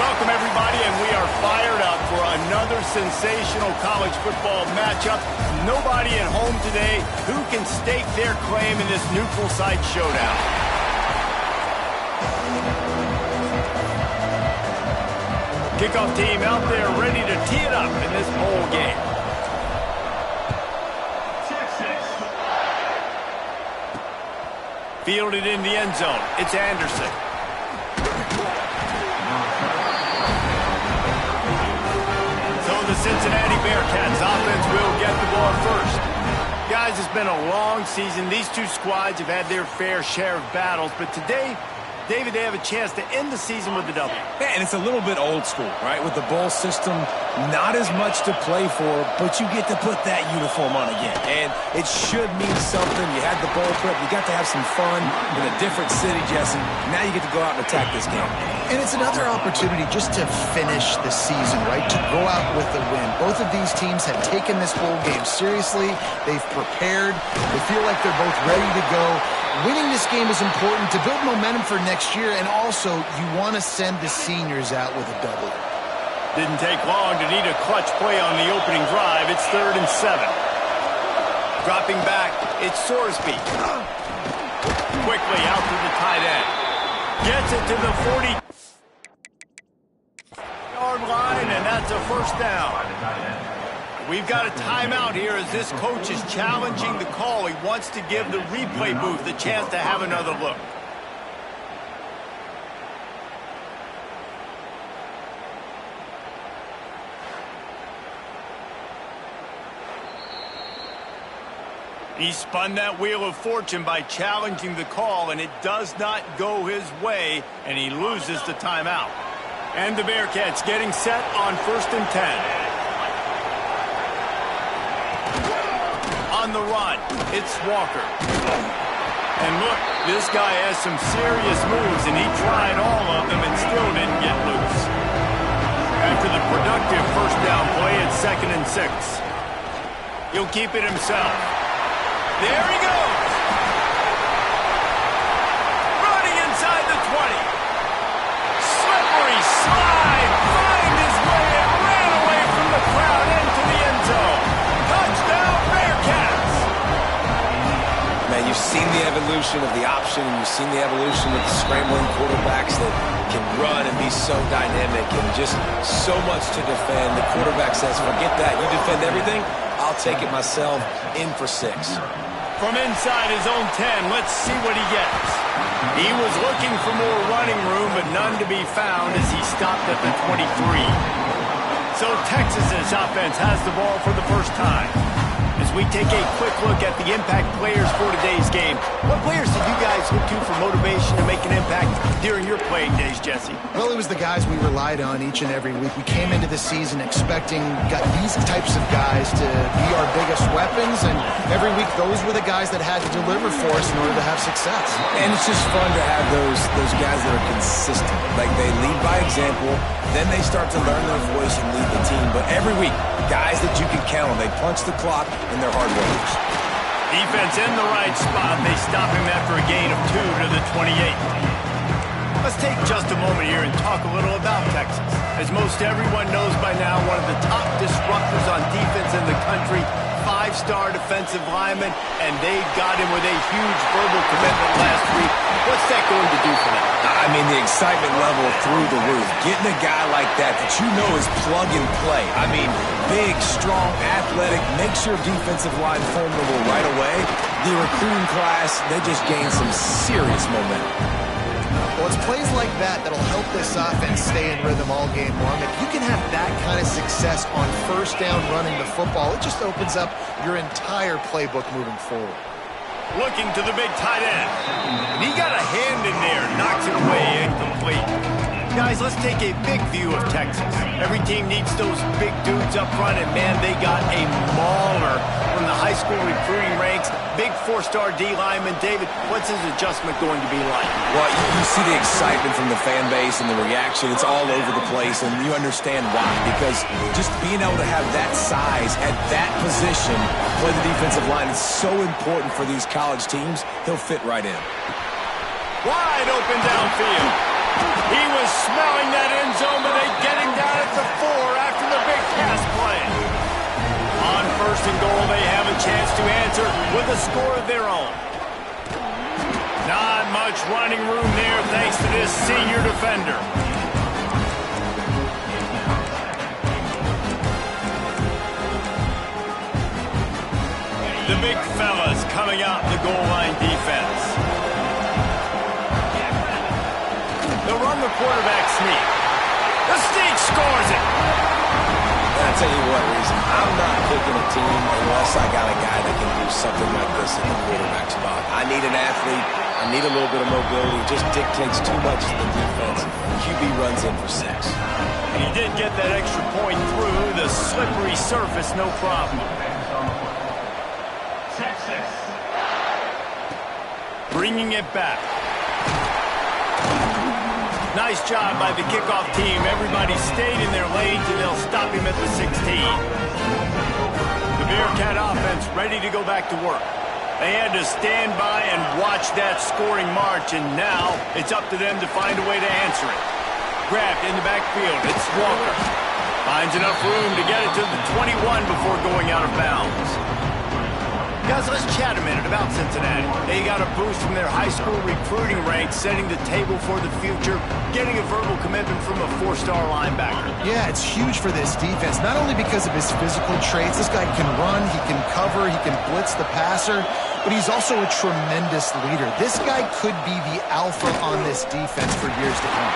Welcome, everybody, and we are fired up for another sensational college football matchup. Nobody at home today who can stake their claim in this neutral site showdown. Kickoff team out there ready to tee it up in this bowl game. Fielded in the end zone. It's Anderson. The Cincinnati Bearcats offense will get the ball first. Guys, it's been a long season. These two squads have had their fair share of battles, but today, David, they have a chance to end the season with a W. Yeah, and it's a little bit old school, right? With the bowl system, not as much to play for, but you get to put that uniform on again. And it should mean something. You had the bowl prep. You got to have some fun in a different city, Jesse. Now you get to go out and attack this game. And it's another opportunity just to finish the season, right? To go out with a win. Both of these teams have taken this bowl game seriously. They've prepared. They feel like they're both ready to go. Winning this game is important to build momentum for next year, and also you want to send the seniors out with a W. Didn't take long to need a clutch play on the opening drive. It's 3rd and 7. Dropping back, it's Sorsby. Quickly out to the tight end. Gets it to the 40-yard line, and that's a first down. We've got a timeout here as this coach is challenging the call. He wants to give the replay booth the chance to have another look. He spun that wheel of fortune by challenging the call, and it does not go his way, and he loses the timeout. And the Bearcats getting set on 1st and 10. On the run, it's Walker. And look, this guy has some serious moves, and he tried all of them and still didn't get loose. After the productive first down play, it's 2nd and 6. He'll keep it himself. There he goes. Running inside the 20. Slippery slide. Find his way and ran away from the crowd into the end zone. Touchdown, Bearcats. Man, you've seen the evolution of the option, and you've seen the evolution of the scrambling quarterbacks that can run and be so dynamic and just so much to defend. The quarterback says, forget that. You defend everything, I'll take it myself. In for 6. From inside his own 10, let's see what he gets. He was looking for more running room, but none to be found as he stopped at the 23. So Texas's offense has the ball for the first time. As we take a quick look at the impact players for today's game, what players did you guys look to for motivation to make an impact during your playing days, Jesse? Well, it was the guys we relied on each and every week. We came into the season expecting these types of guys to be our biggest weapons, and every week those were the guys that had to deliver for us in order to have success. And it's just fun to have those guys that are consistent. Like, they lead by example, then they start to learn their voice and lead the team. But every week, guys that you can count on, they punch the clock, and they're hard workers. Defense in the right spot. They stop him after a gain of 2 to the 28. Let's take just a moment here and talk a little about Texas. As most everyone knows by now, one of the top disruptors on defense in the country, 5-star defensive lineman, and they got him with a huge verbal commitment last week. What's that going to do for them? I mean, the excitement level through the roof. Getting a guy like that you know is plug and play. I mean, big, strong, athletic, makes your defensive line formidable right away. The recruiting class, they just gained some serious momentum. Well, it's plays like that that'll help this offense stay in rhythm all game long. If you can have that kind of success on first down running the football, it just opens up your entire playbook moving forward. Looking to the big tight end. And he got a hand in there, knocks it away incomplete. Guys, let's take a big view of Texas. Every team needs those big dudes up front, and man, they got a mauler from the high school recruiting ranks. Big 4-star D lineman. David, what's his adjustment going to be like? Well, you see the excitement from the fan base and the reaction. It's all over the place, and you understand why. Because just being able to have that size at that position, play the defensive line, is so important for these college teams. He'll fit right in. Wide open downfield. He was smelling that end zone, but they get him down at the 4 after the big pass play. On first and goal, they have a chance to answer with a score of their own. Not much running room there thanks to this senior defender. The big fellas coming out in the goal line defense. They'll run the quarterback sneak. The sneak scores it. I'll tell you what, Reason, I'm not picking a team unless I got a guy that can do something like this in the quarterback spot. I need an athlete. I need a little bit of mobility. It just dictates too much to the defense. QB runs in for 6. And he did get that extra point through the slippery surface, no problem. Bringing it back. Nice job by the kickoff team. Everybody stayed in their lanes, and they'll stop him at the 16. The Bearcat offense ready to go back to work. They had to stand by and watch that scoring march, and now it's up to them to find a way to answer it. Grabbed in the backfield. It's Walker. Finds enough room to get it to the 21 before going out of bounds. Guys, let's chat a minute about Cincinnati. They got a boost from their high school recruiting ranks, setting the table for the future, getting a verbal commitment from a 4-star linebacker. Yeah, it's huge for this defense, not only because of his physical traits. This guy can run, he can cover, he can blitz the passer, but he's also a tremendous leader. This guy could be the alpha on this defense for years to come.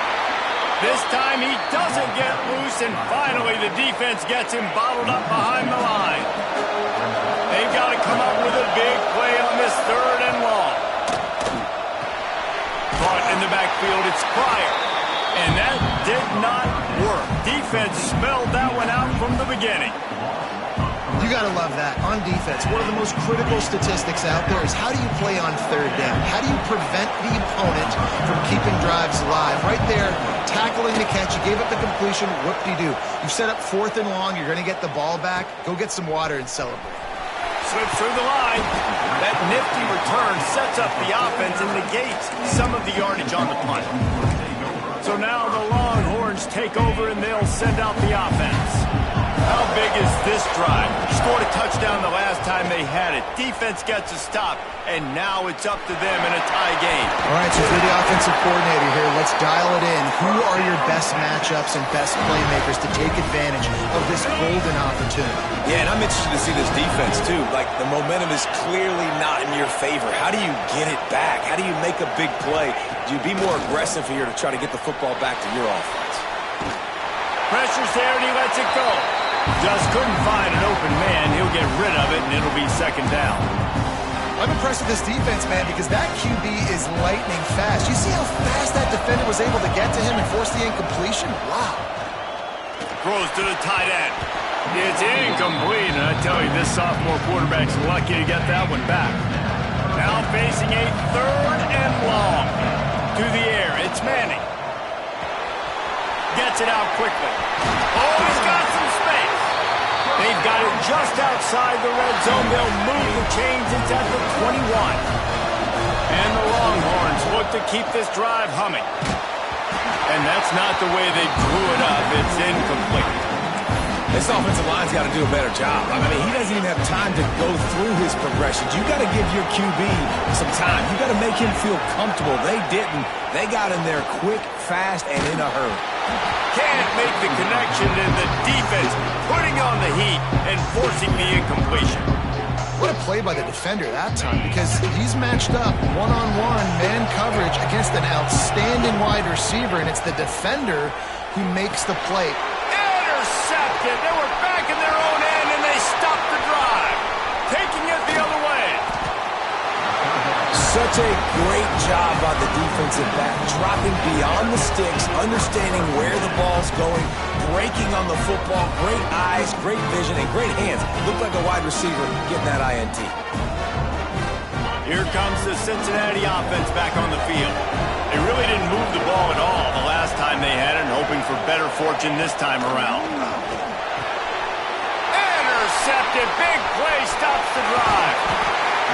This time he doesn't get loose, and finally the defense gets him bottled up behind the line. They've got to come up with a big play on this 3rd and long. Caught in the backfield, it's Pryor. And that did not work. Defense spelled that one out from the beginning. You got to love that. On defense, one of the most critical statistics out there is how do you play on 3rd down? How do you prevent the opponent from keeping drives alive? Right there, tackling the catch. You gave up the completion. Whoop-de-doo. You've set up 4th and long. You're going to get the ball back. Go get some water and celebrate. Slips through the line. That nifty return sets up the offense and negates some of the yardage on the punt. So now the Longhorns take over and they'll send out the offense. How big is this drive? Scored a touchdown the last time they had it. Defense gets a stop, and now it's up to them in a tie game. All right, so if you're the offensive coordinator here, let's dial it in. Who are your best matchups and best playmakers to take advantage of this golden opportunity? Yeah, and I'm interested to see this defense, too. Like, the momentum is clearly not in your favor. How do you get it back? How do you make a big play? Do you be more aggressive here to try to get the football back to your offense? Pressure's there, and he lets it go. Just couldn't find an open man. He'll get rid of it, and it'll be 2nd down. I'm impressed with this defense, man, because that QB is lightning fast. You see how fast that defender was able to get to him and force the incompletion? Wow. Throws to the tight end. It's incomplete, and I tell you, this sophomore quarterback's lucky to get that one back. Now facing a 3rd and long. To the air, it's Manning. Gets it out quickly. Oh, he's got some space. They've got it just outside the red zone. They'll move the chains. It's at the 21. And the Longhorns look to keep this drive humming. And that's not the way they drew it up. It's incomplete. This offensive line's got to do a better job. I mean, he doesn't even have time to go through his progressions. You got to give your QB some time. You got to make him feel comfortable. They didn't. They got in there quick, fast, and in a hurry. Can't make the connection, and the defense putting on the heat and forcing the incompletion. What a play by the defender that time, because he's matched up one-on-one man coverage against an outstanding wide receiver, and it's the defender who makes the play. Intercepted. They were back in their own end, and they stopped the drive, taking it the other way. Such a great job by the defensive back, dropping beyond the sticks, understanding where the ball's going, breaking on the football, great eyes, great vision, and great hands. Looked like a wide receiver getting that INT. Here comes the Cincinnati offense back on the field. They really didn't move the ball at all the last time they had it, hoping for better fortune this time around. Intercepted. Big play stops the drive.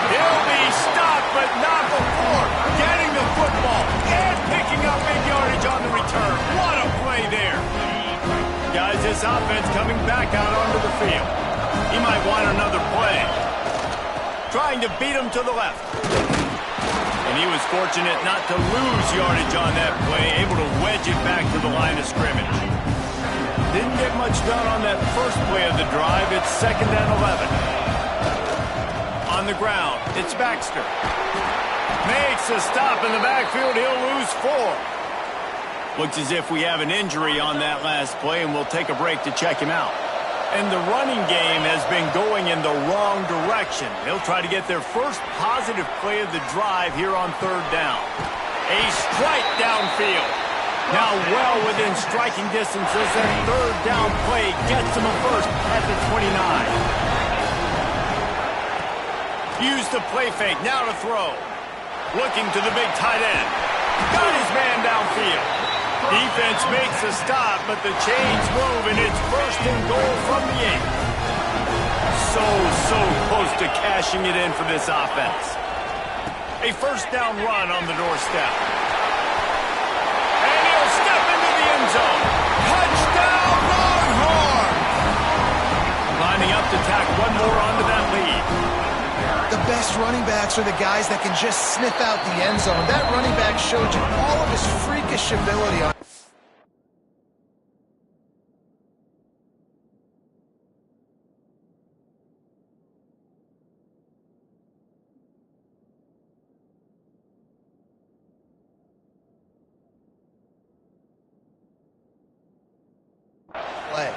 He'll be stopped, but not before getting the football and picking up big yardage on this offense coming back out onto the field. He might want another play. Trying to beat him to the left. And he was fortunate not to lose yardage on that play, able to wedge it back to the line of scrimmage. Didn't get much done on that first play of the drive. It's 2nd and 11. On the ground, it's Baxter. Makes a stop in the backfield. He'll lose 4. Looks as if we have an injury on that last play, and we'll take a break to check him out. And the running game has been going in the wrong direction. They'll try to get their first positive play of the drive here on 3rd down. A strike downfield. Now well within striking distance as that 3rd down play gets him a first at the 29. Use the play fake, now to throw. Looking to the big tight end. Got his man downfield. Defense makes a stop, but the chains move, and it's 1st and goal from the 8. So close to cashing it in for this offense. A 1st down run on the doorstep. And he'll step into the end zone. Touchdown, Longhorn! Lining up to tack one more onto that lead. The best running backs are the guys that can just sniff out the end zone. That running back showed you all of his freakish ability on play.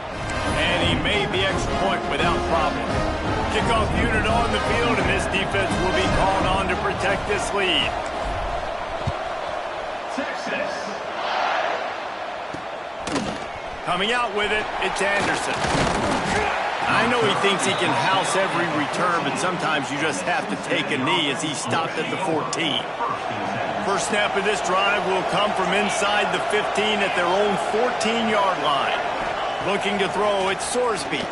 And he made the extra point without problem. Kickoff unit on the field, and this defense will be called on to protect this lead. Texas. Coming out with it, it's Anderson. I know he thinks he can house every return, but sometimes you just have to take a knee as he stopped at the 14. First snap of this drive will come from inside the 15 at their own 14-yard line. Looking to throw, it's Sorsby.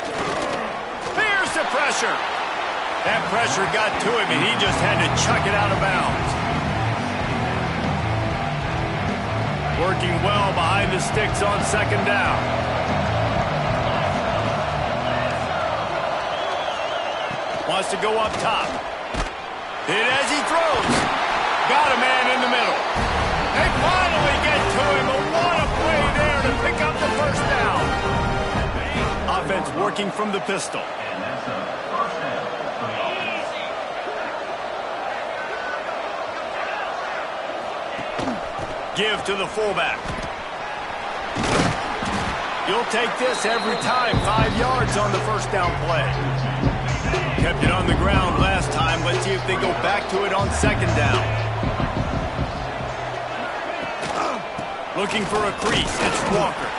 There's the pressure. That pressure got to him, and he just had to chuck it out of bounds. Working well behind the sticks on 2nd down. Wants to go up top. Hit as he throws. Got a man in the middle. They finally get to him, but what a play there to pick up the 1st down. Offense working from the pistol. Give to the fullback. You'll take this every time. 5 yards on the 1st down play. Kept it on the ground last time. Let's see if they go back to it on 2nd down. Looking for a crease. It's Walker.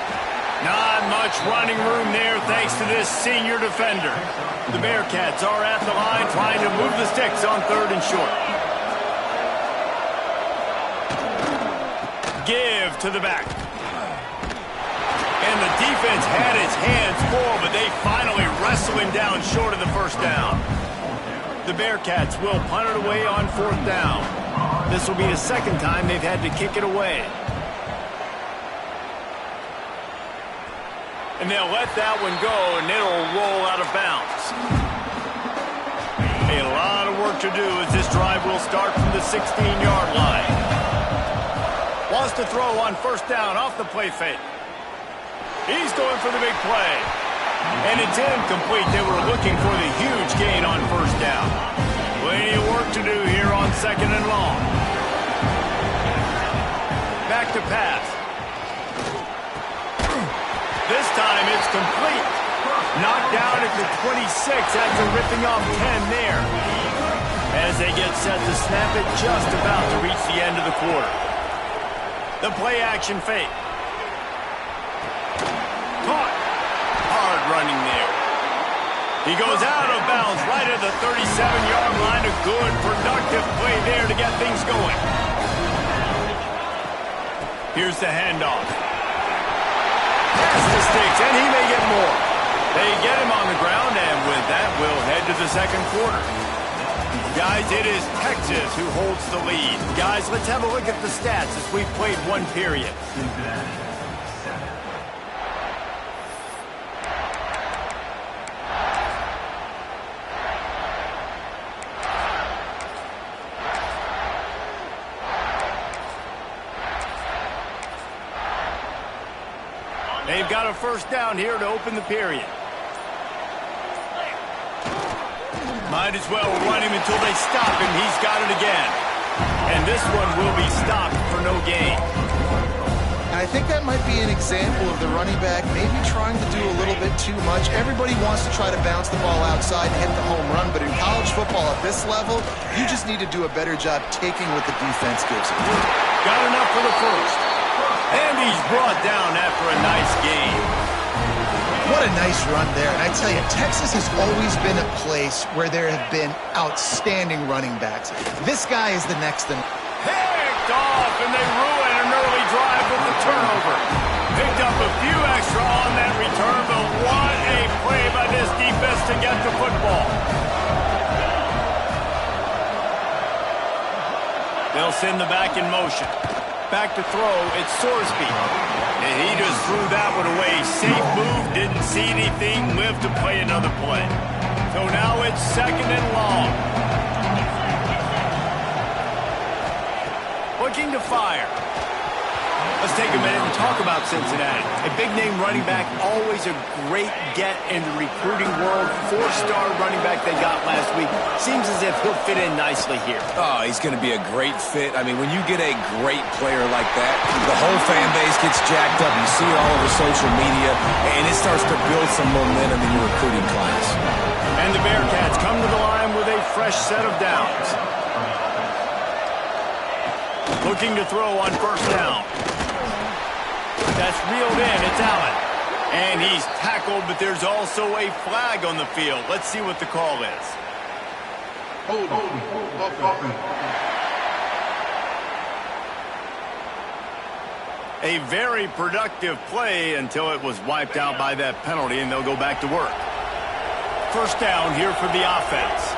Not much running room there thanks to this senior defender. The Bearcats are at the line trying to move the sticks on 3rd and short. Give to the back. And the defense had its hands full, but they finally wrestle him down short of the 1st down. The Bearcats will punt it away on 4th down. This will be the 2nd time they've had to kick it away. And they'll let that one go, and it'll roll out of bounds. A lot of work to do as this drive will start from the 16-yard line. Wants to throw on 1st down off the play fake. He's going for the big play. And it's incomplete. They were looking for the huge gain on 1st down. Plenty of work to do here on 2nd and long. Back to pass. This time it's complete. Knocked down at the 26 after ripping off 10 there. As they get set to snap it, just about to reach the end of the quarter. The play action fake. Caught. Hard running there. He goes out of bounds right at the 37-yard line. A good, productive play there to get things going. Here's the handoff. Past the sticks, and he may get more. They get him on the ground, and with that, we'll head to the 2nd quarter. Guys, it is Texas who holds the lead. Guys, let's have a look at the stats as we've played one period. They've got a first down here to open the period. Might as well run him until they stop him. He's got it again. And this one will be stopped for no gain. And I think that might be an example of the running back maybe trying to do a little bit too much. Everybody wants to try to bounce the ball outside and hit the home run, but in college football at this level, you just need to do a better job taking what the defense gives you. Got enough for the first. And he's brought down after a nice gain. What a nice run there. And I tell you, Texas has always been a place where there have been outstanding running backs. This guy is the next in. Picked off, and they ruin an early drive with the turnover. Picked up a few extra on that return, but what a play by this defense to get the football. They'll send the back in motion. Back to throw, it's Sorsby. And he just threw that one away. Safe move, didn't see anything, lived to play another play. So now it's 2nd and long. Looking to fire. Let's take a minute and talk about Cincinnati. A big-name running back, always a great get in the recruiting world. 4-star running back they got last week. Seems as if he'll fit in nicely here. Oh, he's going to be a great fit. I mean, when you get a great player like that, the whole fan base gets jacked up. You see it all over social media, and it starts to build some momentum in your recruiting class. And the Bearcats come to the line with a fresh set of downs. Looking to throw on first down. That's reeled in. It's Allen. And he's tackled, but there's also a flag on the field. Let's see what the call is. A very productive play until it was wiped out by that penalty, and they'll go back to work. First down here for the offense.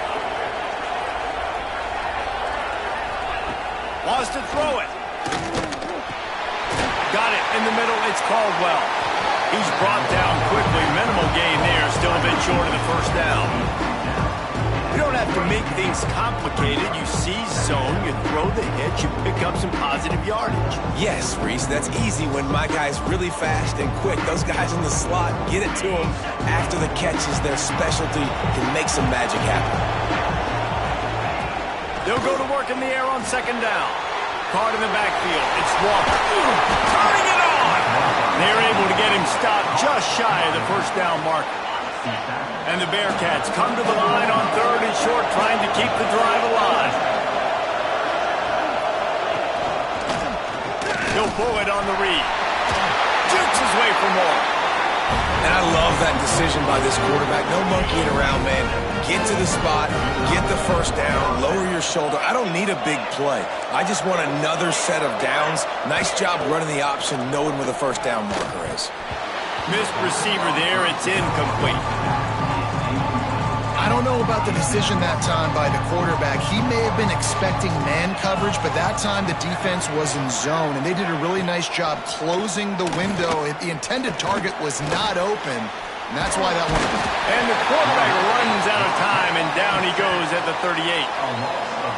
Wants to throw it. Got it in the middle. It's Caldwell. He's brought down quickly. Minimal gain there. Still a bit short of the first down. You don't have to make things complicated. You see zone, you throw the hitch, you pick up some positive yardage. Yes, Reese, that's easy when my guy's really fast and quick. Those guys in the slot, get it to them after the catch is their specialty, can make some magic happen. They'll go to work in the air on second down. Caught in the backfield. It's Walker. Turning it on! They're able to get him stopped just shy of the first down marker. And the Bearcats come to the line on 3rd and short, trying to keep the drive alive. He'll pull it on the read. Jukes his way for more. And I love that decision by this quarterback. No monkeying around, man. Get to the spot, get the first down, lower your shoulder. I don't need a big play. I just want another set of downs. Nice job running the option, knowing where the first down marker is. Missed receiver there. It's incomplete. I don't know about the decision that time by the quarterback. He may have been expecting man coverage, but that time the defense was in zone, and they did a really nice job closing the window. The intended target was not open, and that's why that one. And the quarterback runs out of time, and down he goes at the 38.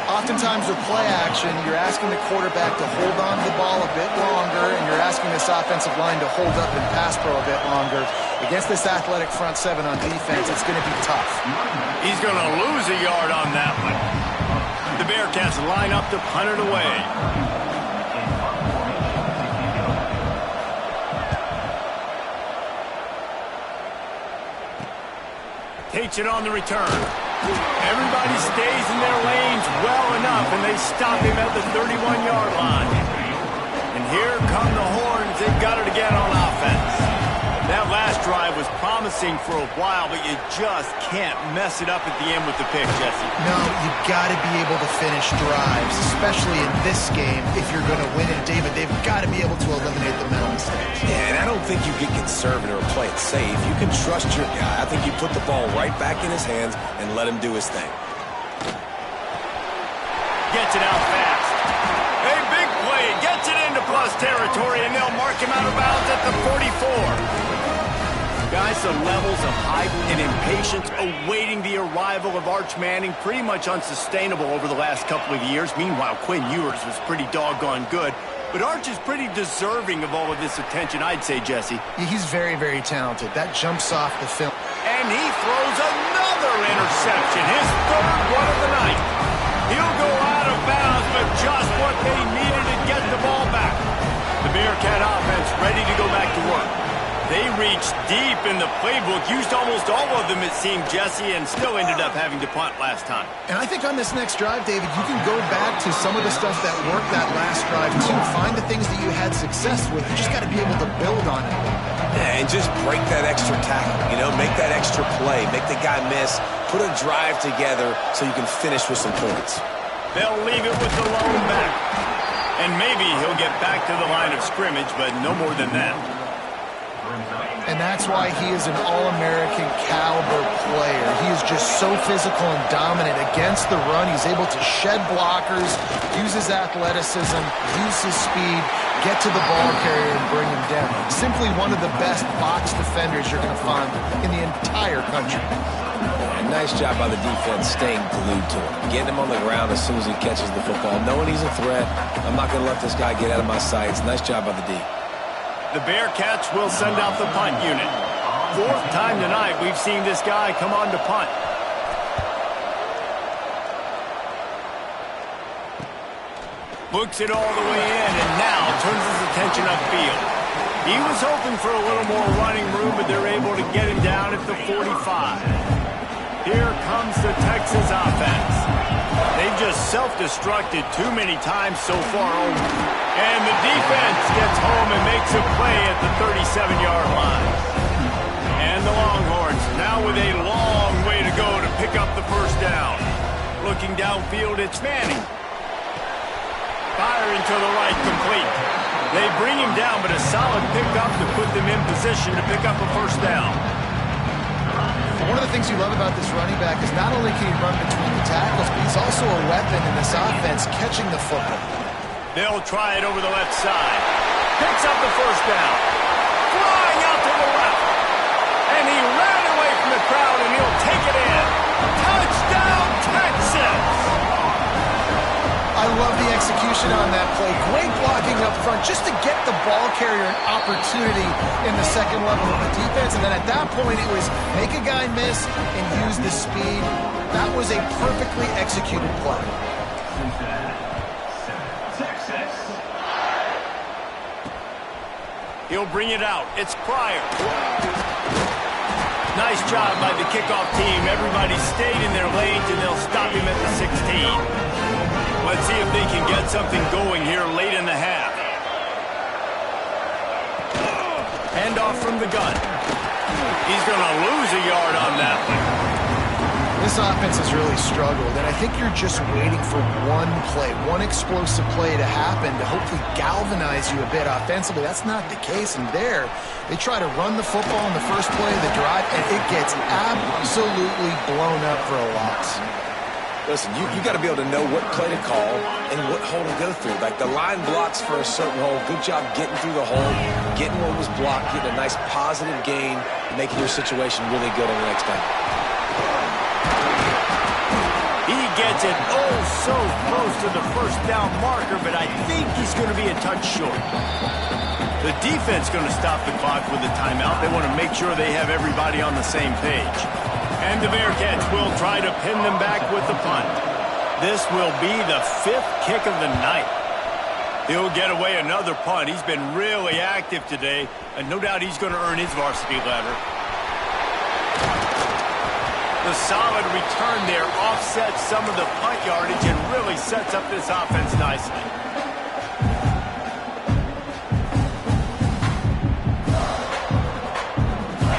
Oftentimes with play action, you're asking the quarterback to hold on to the ball a bit longer, and you're asking this offensive line to hold up in pass pro a bit longer. Against this athletic front seven on defense, it's going to be tough. He's going to lose a yard on that one. The Bearcats line up to punt it away. Takes it on the return. Everybody stays in their lanes well enough, and they stop him at the 31-yard line. And here come the horns. They've got it again on offense. That last drive was promising for a while, but you just can't mess it up at the end with the pick, Jesse. No, you've got to be able to finish drives, especially in this game. If you're going to win it, David, they've got to be able to eliminate the mental mistakes. Yeah, and I don't think you get conservative or play it safe. You can trust your guy. I think you put the ball right back in his hands and let him do his thing. Gets it out fast. A big play. Gets it into plus territory, and they'll mark him out of bounds at the 44. Guys, the levels of hype and impatience awaiting the arrival of Arch Manning pretty much unsustainable over the last couple of years. Meanwhile, Quinn Ewers was pretty doggone good. But Arch is pretty deserving of all of this attention, I'd say, Jesse. He's very, very talented. That jumps off the film. And he throws another interception, his third one of the night. He'll go out of bounds, but just what they needed to get the ball back. The Bearcat offense ready to go back to work. They reached deep in the playbook, used almost all of them, it seemed, Jesse, and still ended up having to punt last time. And I think on this next drive, David, you can go back to some of the stuff that worked that last drive, too. Find the things that you had success with. You just got to be able to build on it. Yeah, and just break that extra tackle, make that extra play, make the guy miss, put a drive together so you can finish with some points. They'll leave it with the lone back. And maybe he'll get back to the line of scrimmage, but no more than that. And that's why he is an All-American caliber player. He is just so physical and dominant against the run. He's able to shed blockers, use his athleticism, use his speed, get to the ball carrier and bring him down. Simply one of the best box defenders you're going to find in the entire country. And nice job by the defense staying glued to him. Getting him on the ground as soon as he catches the football. Knowing he's a threat, I'm not going to let this guy get out of my sights. Nice job by the D. The Bearcats will send out the punt unit. Fourth time tonight we've seen this guy come on to punt. Looks it all the way in and now turns his attention upfield. He was hoping for a little more running room, but they're able to get him down at the 45. Here comes the Texas offense. They've just self-destructed too many times so far. And the defense gets home and makes a play at the 37-yard line. And the Longhorns now with a long way to go to pick up the first down. Looking downfield, it's Manning. Firing to the right, complete. They bring him down, but a solid pickup to put them in position to pick up a first down. One of the things you love about this running back is not only can he run between the tackles, but he's also a weapon in this offense catching the football. They'll try it over the left side. Picks up the first down. Flying out to the left. And he ran away from the crowd, and he'll take it in. Touchdown, Texas! I love the execution on that play. Great blocking up front just to get the ball carrier an opportunity in the second level of the defense. And then at that point, it was make a guy miss and use the speed. That was a perfectly executed play. He'll bring it out. It's Pryor. Nice job by the kickoff team. Everybody stayed in their lanes, and they'll stop him at the 16. Let's see if they can get something going here late in the half. Handoff from the gun. He's going to lose a yard on that one. This offense has really struggled, and I think you're just waiting for one play, one explosive play to happen to hopefully galvanize you a bit offensively. That's not the case, and there, they try to run the football in the first play of the drive, and it gets absolutely blown up for a loss. Listen, you got to be able to know what play to call and what hole to go through. Like the line blocks for a certain hole. Good job getting through the hole, getting what was blocked, getting a nice positive gain, making your situation really good on the next time. He gets it so close to the first down marker, but I think he's going to be a touch short. The defense going to stop the clock with a timeout. They want to make sure they have everybody on the same page. And the Bearcats will try to pin them back with the punt. This will be the 5th kick of the night. He'll get away another punt. He's been really active today, and no doubt he's going to earn his varsity letter. The solid return there offsets some of the punt yardage and really sets up this offense nicely.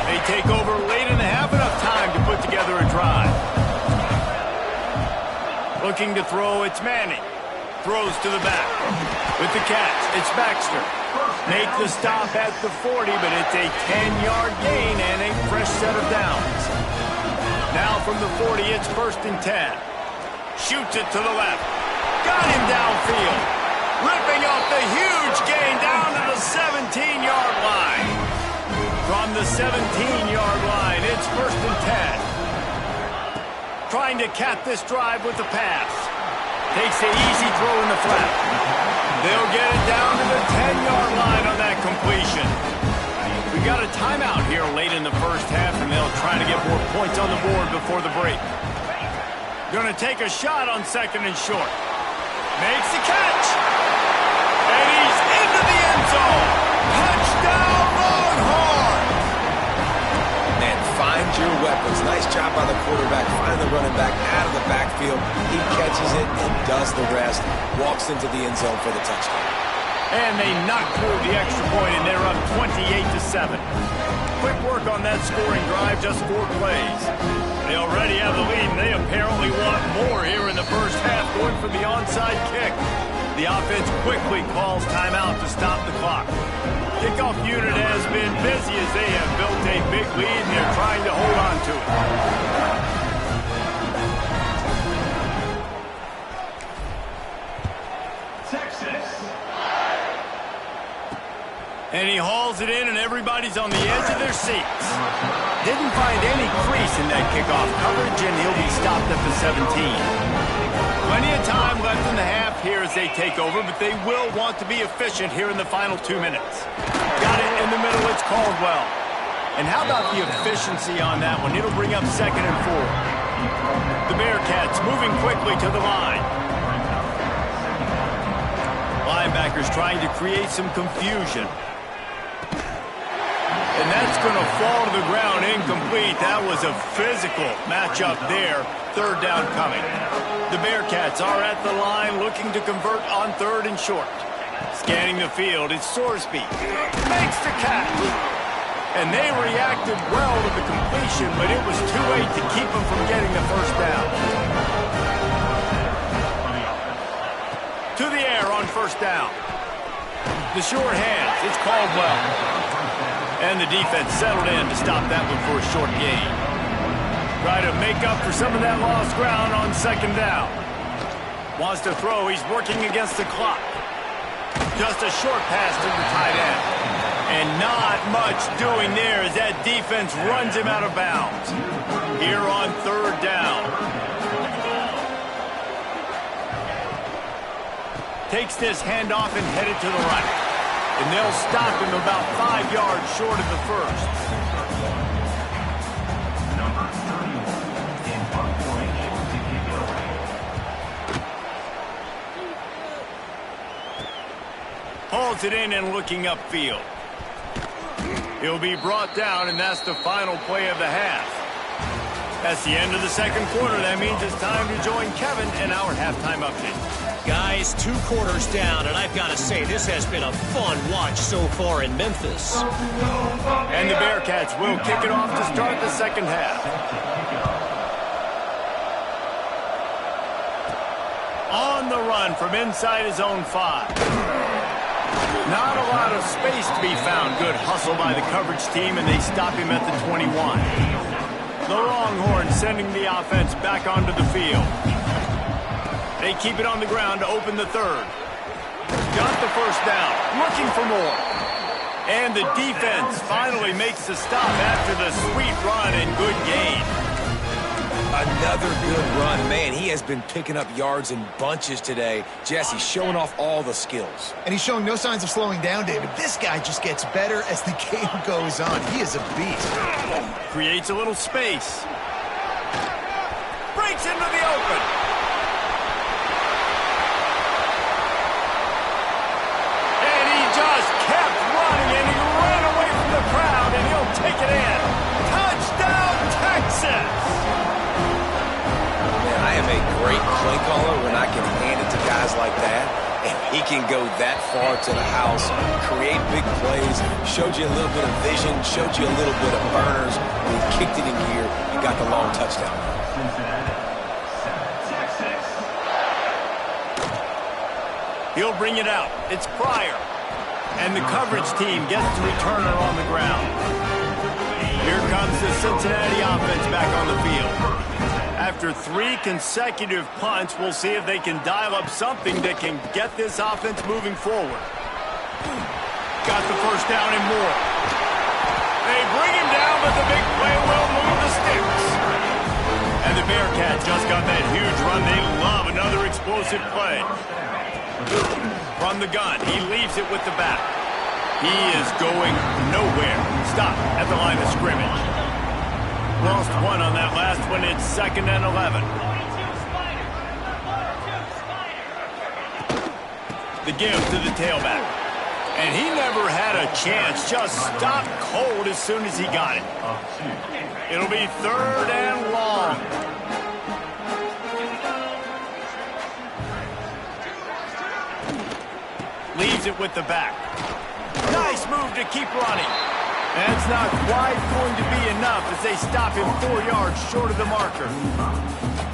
They take over late in the half, enough time to put together a drive. Looking to throw, it's Manning. Throws to the back. With the catch, it's Baxter. Make the stop at the 40, but it's a 10-yard gain and a fresh set of downs. Now from the 40, it's 1st and 10. Shoots it to the left. Got him downfield. Ripping off the huge gain down to the 17-yard line. From the 17-yard line, it's 1st and 10. Trying to cap this drive with the pass. Takes the easy throw in the flat. They'll get it down to the 10-yard line on that completion. We got a timeout here late in the first half, and they'll try to get more points on the board before the break. Going to take a shot on 2nd and short. Makes the catch. And he's into the end zone. Touchdown, Longhorns! Man, find your weapons. Nice job by the quarterback. Find the running back out of the backfield. He catches it and does the rest. Walks into the end zone for the touchdown. And they knock through the extra point, and they're up 28-7. Quick work on that scoring drive, just 4 plays. They already have the lead, and they apparently want more here in the first half, going for the onside kick. The offense quickly calls timeout to stop the clock. Kickoff unit has been busy as they have built a big lead, and they're trying to hold on to it. Texas. And he hauls it in, and everybody's on the edge of their seats. Didn't find any crease in that kickoff coverage, and he'll be stopped at the 17. Plenty of time left in the half here as they take over, but they will want to be efficient here in the final 2 minutes. Got it in the middle, it's Caldwell. And how about the efficiency on that one? It'll bring up 2nd and 4. The Bearcats moving quickly to the line. Linebackers trying to create some confusion. And that's going to fall to the ground incomplete. That was a physical matchup there. 3rd down coming. The Bearcats are at the line looking to convert on 3rd and short. Scanning the field, it's Sorsby. Makes the catch. And they reacted well to the completion, but it was too late to keep them from getting the 1st down. To the air on 1st down. The short hands, it's Caldwell. And the defense settled in to stop that one for a short gain. Try to make up for some of that lost ground on 2nd down. Wants to throw, he's working against the clock. Just a short pass to the tight end. And not much doing there as that defense runs him out of bounds. Here on 3rd down. Takes this handoff and headed to the right. And they'll stop him about 5 yards short of the 1st. Number 30 in punt formation to kick it away. Hauls it in and looking upfield. He'll be brought down, and that's the final play of the half. That's the end of the 2nd quarter. That means it's time to join Kevin in our halftime update. Guys, 2 quarters down, and I've got to say, this has been a fun watch so far in Memphis. And the Bearcats will kick it off to start the 2nd half. On the run from inside his own 5. Not a lot of space to be found. Good hustle by the coverage team, and they stop him at the 21. The Longhorns sending the offense back onto the field. They keep it on the ground to open the 3rd. Got the 1st down, looking for more. And the defense finally makes the stop after the sweet run and good gain. Another good run. Man, he has been picking up yards in bunches today. Jesse showing off all the skills. And he's showing no signs of slowing down, David. This guy just gets better as the game goes on. He is a beast. Creates a little space. Breaks into the open. And he just kept running, and he ran away from the crowd, and he'll take it in. Touchdown, Texas! I am a great play caller when I can hand it to guys like that, and he can go that far to the house, create big plays, showed you a little bit of vision, showed you a little bit of burners. When he kicked it in gear, he got the long touchdown. He'll bring it out. It's Pryor. And the coverage team gets the returner on the ground. Here comes the Cincinnati offense back on the field. After 3 consecutive punts, we'll see if they can dial up something that can get this offense moving forward. Got the 1st down and more. They bring him down, but the big play will move the sticks. And the Bearcats just got that huge run. They love another explosive play. on the gun. He leaves it with the back. He is going nowhere. Stop at the line of scrimmage. Lost one on that last one. It's 2nd and 11. The give to the tailback. And he never had a chance. Just stopped cold as soon as he got it. It'll be 3rd and long. Leaves it with the back. Nice move to keep running. That's not quite going to be enough as they stop him 4 yards short of the marker.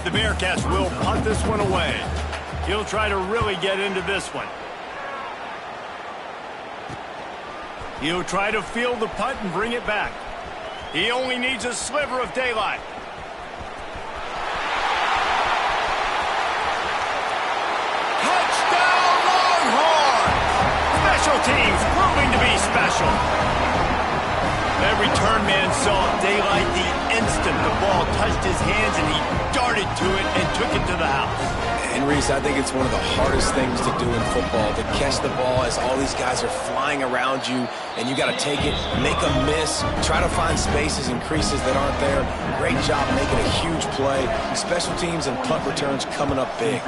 The Bearcats will punt this one away. He'll try to really get into this one. He'll try to field the punt and bring it back. He only needs a sliver of daylight. Touchdown, Longhorns! Special teams proving to be special. That return man saw daylight the instant the ball touched his hands, and he darted to it and took it to the house. And Reese, I think it's one of the hardest things to do in football, to catch the ball as all these guys are flying around you, and you got to take it, make a miss, try to find spaces and creases that aren't there. Great job making a huge play. Special teams and punt returns coming up big.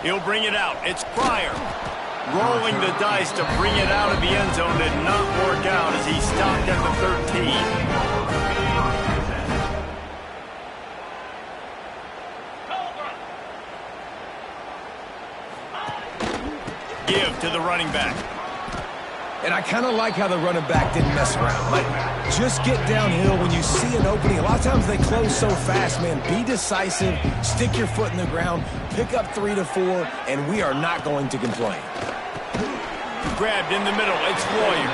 He'll bring it out. It's Pryor. Rolling the dice to bring it out of the end zone did not work out as he stopped at the 13. Give to the running back. And I kind of like how the running back didn't mess around. Like, just get downhill when you see an opening. A lot of times they close so fast, man. Be decisive, stick your foot in the ground, pick up 3 to 4, and we are not going to complain. Grabbed in the middle, it's Royer.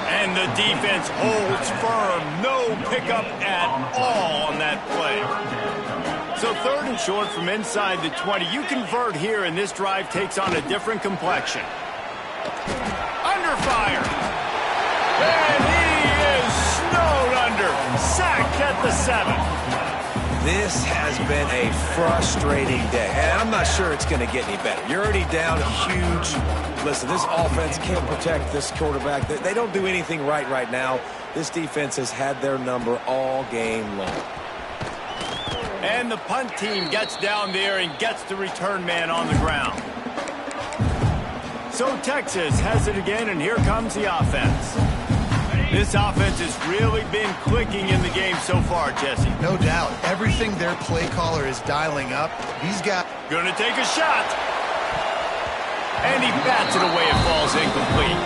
And the defense holds firm. No pickup at all on that play. So 3rd and short from inside the 20. You convert here, and this drive takes on a different complexion. Under fire. And he is snowed under. Sacked at the 7. This has been a frustrating day, and I'm not sure it's going to get any better. You're already down huge. Listen, this offense can't protect this quarterback. They don't do anything right now. This defense has had their number all game long. And the punt team gets down there and gets the return man on the ground. So Texas has it again, and here comes the offense. This offense has really been clicking in the game so far, Jesse. No doubt. Everything their play caller is dialing up. These guys... Gonna take a shot. And he bats it away. It falls incomplete.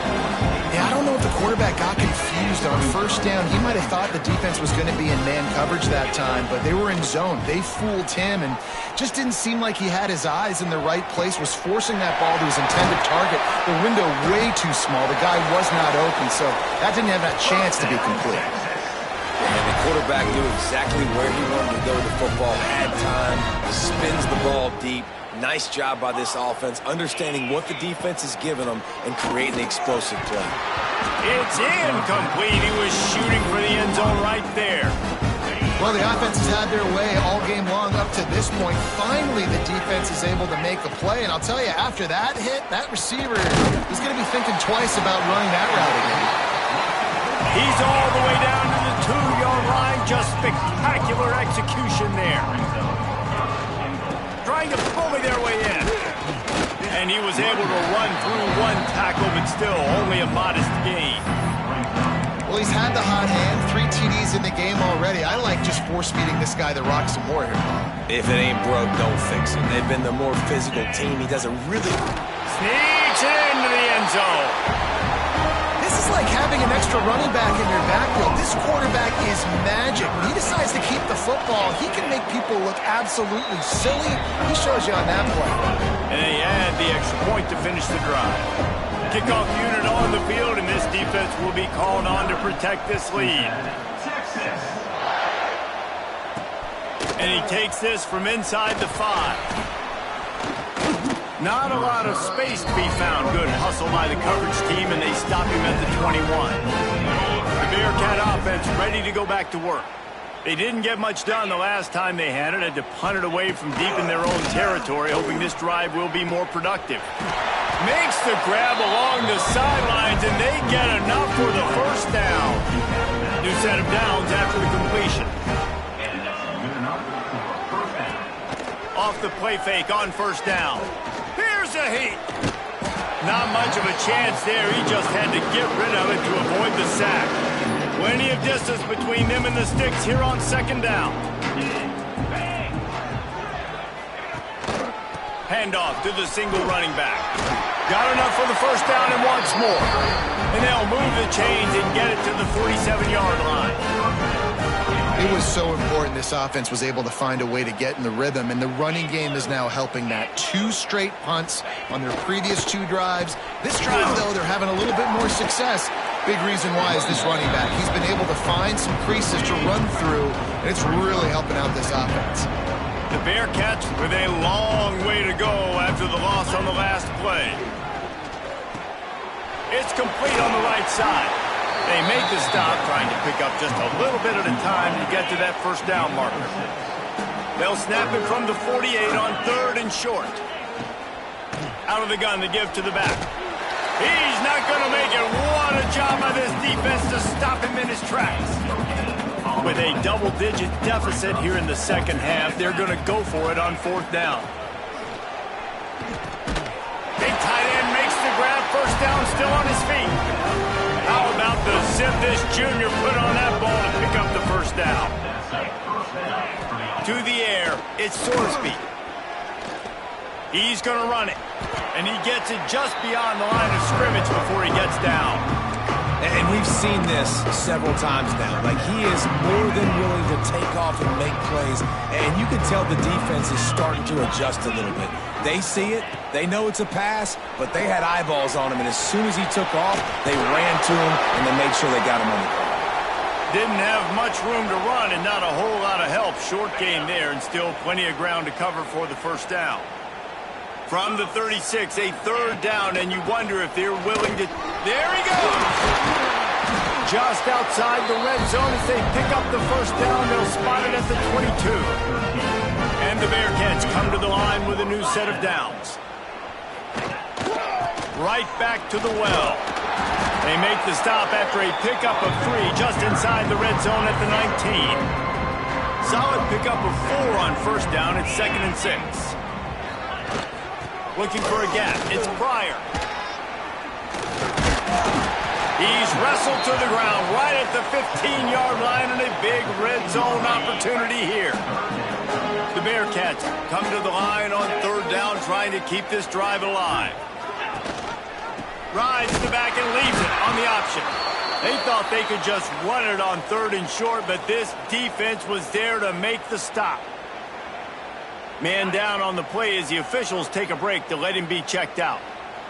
Yeah, I don't know if the quarterback got confused on 1st down. He might have thought the defense was going to be in man coverage that time, but they were in zone. They fooled him and just didn't seem like he had his eyes in the right place, was forcing that ball to his intended target. The window way too small. The guy was not open, so that didn't have that chance to be complete. And the quarterback knew exactly where he wanted to go with the football, had time, spins the ball deep. Nice job by this offense, understanding what the defense is giving them and creating the explosive play. It's incomplete. He was shooting for the end zone right there. Well, the offense has had their way all game long up to this point. Finally, the defense is able to make a play. And I'll tell you, after that hit, that receiver is going to be thinking twice about running that route again. He's all the way down to the 2-yard line. Just spectacular execution there. Trying to bully their way in. And he was able to run through one tackle, but still only a modest gain. Well, he's had the hot hand, 3 TDs in the game already. I like just force-feeding this guy the rock some more here. If it ain't broke, don't fix it. They've been the more physical team. He doesn't really... Sneaks it into the end zone. This is like having an extra running back in your backfield. This quarterback is magic. When he decides to keep the football, he can make people look absolutely silly. He shows you on that play. And they add the extra point to finish the drive. Kickoff unit on the field, and this defense will be called on to protect this lead. And he takes this from inside the 5. Not a lot of space to be found. Good hustle by the coverage team, and they stop him at the 21. The Bearcat offense ready to go back to work. They didn't get much done the last time they had it. Had to punt it away from deep in their own territory, hoping this drive will be more productive. Makes the grab along the sidelines, and they get enough for the first down. New set of downs after the completion. Off the play fake on first down. Here's a heat. Not much of a chance there. He just had to get rid of it to avoid the sack. Plenty of distance between them and the sticks here on second down. Handoff to the single running back. Got enough for the first down and wants more. And they'll move the chains and get it to the 47-yard line. It was so important this offense was able to find a way to get in the rhythm, and the running game is now helping that. 2 straight punts on their previous 2 drives. This drive, though, they're having a little bit more success. Big reason why is this running back. He's been able to find some creases to run through, and it's really helping out this offense. The Bearcats with a long way to go after the loss on the last play. It's complete on the right side. They make the stop, trying to pick up just a little bit at a time to get to that first down marker. They'll snap it from the 48 on 3rd and short. Out of the gun to give to the back. He's not going to make it. What a job by this defense to stop him in his tracks. With a double-digit deficit here in the second half, they're going to go for it on 4th down. Big tight end makes the grab. First down, still on his feet. How about the zip this junior put on that ball to pick up the first down? To the air, it's Sorsby. He's going to run it, and he gets it just beyond the line of scrimmage before he gets down. And we've seen this several times now. Like, he is more than willing to take off and make plays, and you can tell the defense is starting to adjust a little bit. They see it, they know it's a pass, but they had eyeballs on him, and as soon as he took off, they ran to him, and they made sure they got him on the ground. Didn't have much room to run and not a whole lot of help. Short gain there, and still plenty of ground to cover for the first down. From the 36, a 3rd down, and you wonder if they're willing to... There he goes! Just outside the red zone as they pick up the first down. They'll spot it at the 22. And the Bearcats come to the line with a new set of downs. Right back to the well. They make the stop after a pickup of 3 just inside the red zone at the 19. Solid pickup of 4 on first down at 2nd and 6. Looking for a gap. It's Pryor. He's wrestled to the ground right at the 15-yard line, and a big red zone opportunity here. The Bearcats come to the line on 3rd down, trying to keep this drive alive. Rides to the back and leaves it on the option. They thought they could just run it on 3rd and short, but this defense was there to make the stop. Man down on the play as the officials take a break to let him be checked out.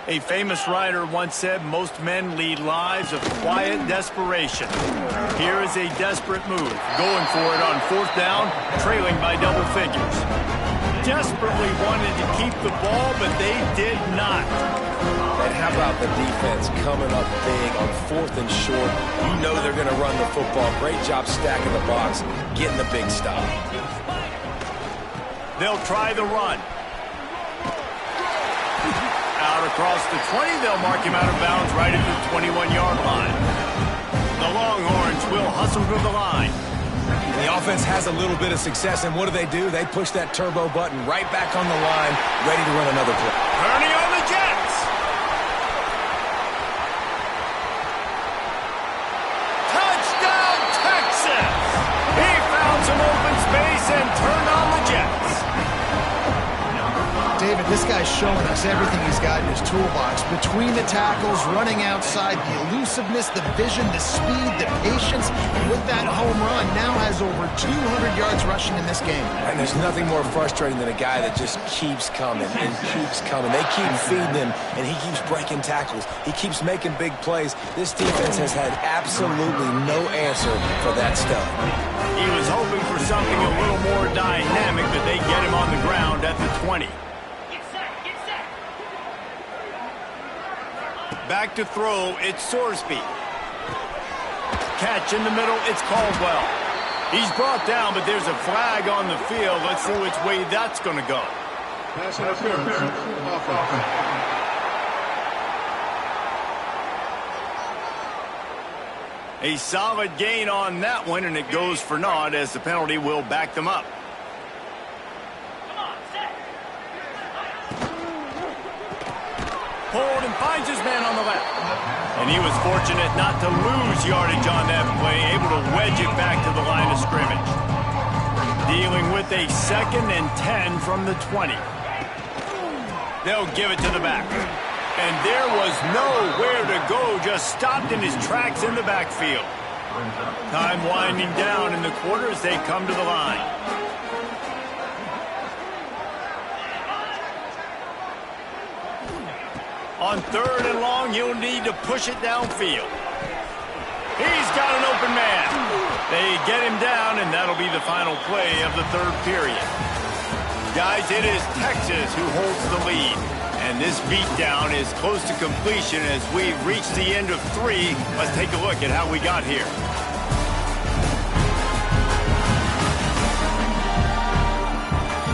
A famous writer once said, most men lead lives of quiet desperation. Here is a desperate move, going for it on 4th down, trailing by double figures. Desperately wanted to keep the ball, but they did not. And how about the defense coming up big on 4th and short? You know they're going to run the football. Great job stacking the box, getting the big stop. They'll try the run. Out across the 20, they'll mark him out of bounds right at the 21-yard line. The Longhorns will hustle to the line. The offense has a little bit of success, and what do? They push that turbo button right back on the line, ready to run another play. Turning on the Jets. Touchdown, Texas! He found some open space and turned on the Jets. David, this guy's showing us everything he's got in his toolbox. Between the tackles, running outside, the elusiveness, the vision, the speed, the patience, and with that home run, now has over 200 yards rushing in this game. And there's nothing more frustrating than a guy that just keeps coming and keeps coming. They keep feeding him, and he keeps breaking tackles. He keeps making big plays. This defense has had absolutely no answer for that stuff. He was hoping for something a little more dynamic, but they get him on the ground at the 20. Back to throw, it's Sorsby. Catch in the middle, it's Caldwell. He's brought down, but there's a flag on the field. Let's see which way that's going to go. Pass interference. Offense. A solid gain on that one, and it goes for naught as the penalty will back them up. Hold and finds his man on the left. And he was fortunate not to lose yardage on that play, able to wedge it back to the line of scrimmage. Dealing with a 2nd and 10 from the 20. They'll give it to the back. And there was nowhere to go, just stopped in his tracks in the backfield. Time winding down in the quarter as they come to the line. On 3rd and long, he'll need to push it downfield. He's got an open man. They get him down, and that'll be the final play of the 3rd period. Guys, it is Texas who holds the lead. And this beatdown is close to completion as we've reached the end of 3. Let's take a look at how we got here.